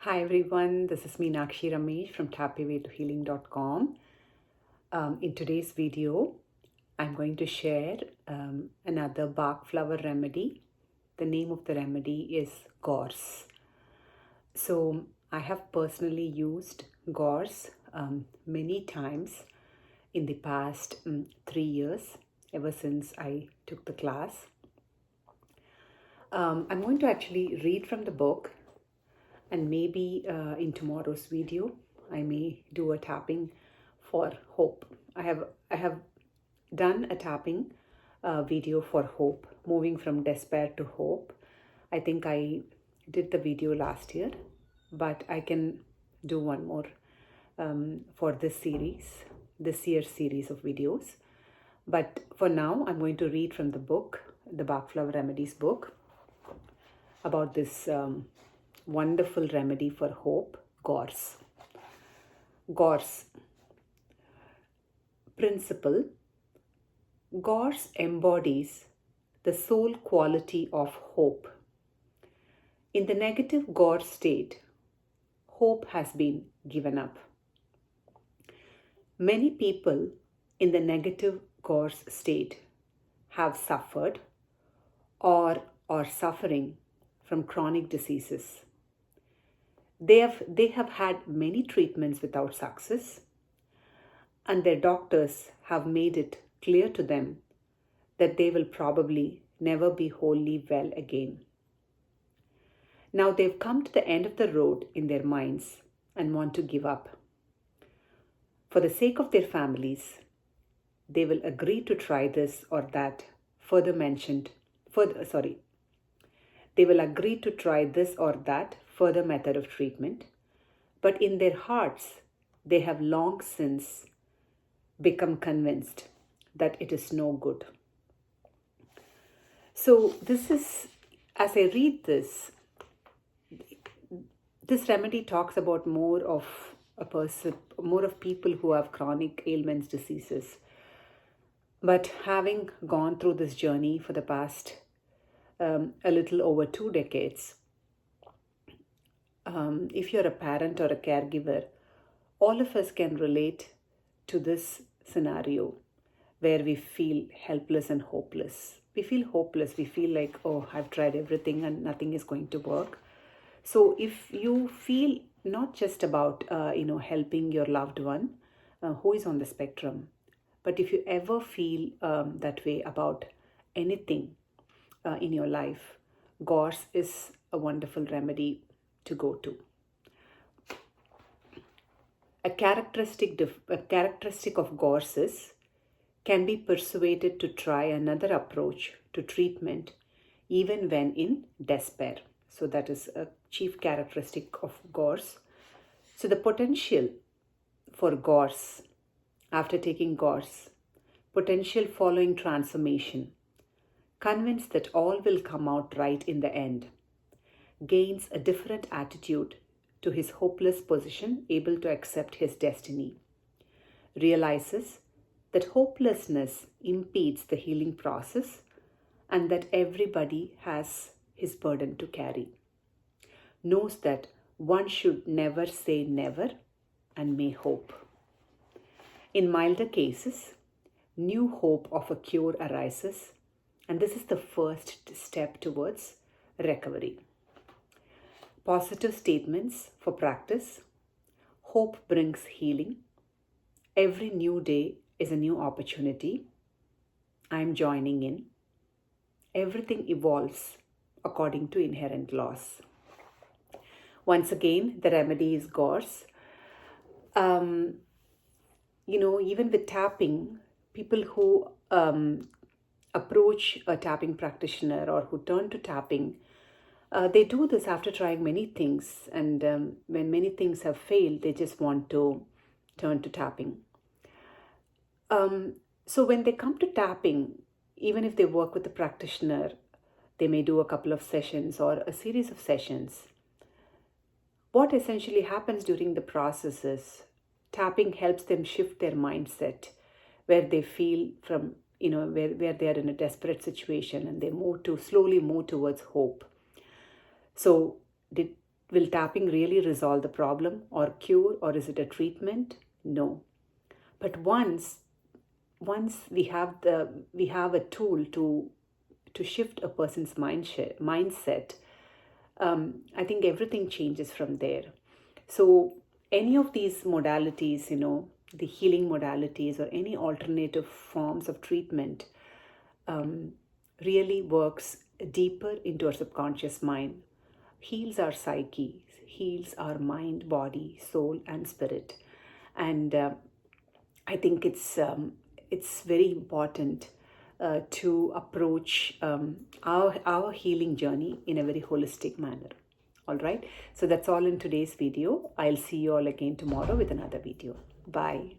Hi everyone, this is Meenakshi Ramesh from happywaytohealing.com. In today's video, I'm going to share another Bach Flower remedy. The name of the remedy is Gorse. So I have personally used Gorse many times in the past 3 years, ever since I took the class. I'm going to actually read from the book, and maybe in tomorrow's video I may do a tapping for hope. I have done a tapping video for hope, moving from despair to hope. I think I did the video last year, but I can do one more for this year's series of videos. But for now, I'm going to read from the book, the Bach Flower Remedies book, about this wonderful remedy for hope, Gorse. Gorse. Principle. Gorse embodies the sole quality of hope. In the negative Gorse state, hope has been given up. Many people in the negative Gorse state have suffered or are suffering from chronic diseases. They have had many treatments without success, and their doctors have made it clear to them that they will probably never be wholly well again. Now they've come to the end of the road in their minds and want to give up. For the sake of their families, they will agree to try this or that They will agree to try this or that further method of treatment, but in their hearts, they have long since become convinced that it is no good. So as I read this remedy talks about more of people who have chronic ailments, diseases. But having gone through this journey for the past a little over 2 decades, if you're a parent or a caregiver, all of us can relate to this scenario where we feel helpless and hopeless. We feel hopeless. We feel like, oh, I've tried everything and nothing is going to work. So if you feel not just about, helping your loved one who is on the spectrum, but if you ever feel that way about anything in your life, Gorse is a wonderful remedy to go to. A characteristic of Gorse's can be persuaded to try another approach to treatment even when in despair. So that is a chief characteristic of Gorse. So the potential for Gorse, after taking Gorse, potential following transformation, convinced that all will come out right in the end, gains a different attitude to his hopeless position, able to accept his destiny, realizes that hopelessness impedes the healing process and that everybody has his burden to carry, knows that one should never say never and may hope. In milder cases, new hope of a cure arises, and this is the first step towards recovery. Positive statements for practice. Hope brings healing. Every new day is a new opportunity. I am joining in. Everything evolves according to inherent laws. Once again, the remedy is Gorse. Even with tapping, people who approach a tapping practitioner or who turn to tapping, they do this after trying many things, and when many things have failed, they just want to turn to tapping. So when they come to tapping, even if they work with a practitioner, they may do a couple of sessions or a series of sessions. What essentially happens during the process is tapping helps them shift their mindset, where they feel from, where they are in a desperate situation, and they slowly move towards hope. So Will tapping really resolve the problem or cure, or is it a treatment? No. But once we have a tool to shift a person's mindset, I think everything changes from there. So any of these modalities, the healing modalities or any alternative forms of treatment, really works deeper into our subconscious mind, heals our psyche, heals our mind, body, soul, and spirit. And I think it's very important to approach our healing journey in a very holistic manner. All right. So that's all in today's video. I'll see you all again tomorrow with another video. Bye.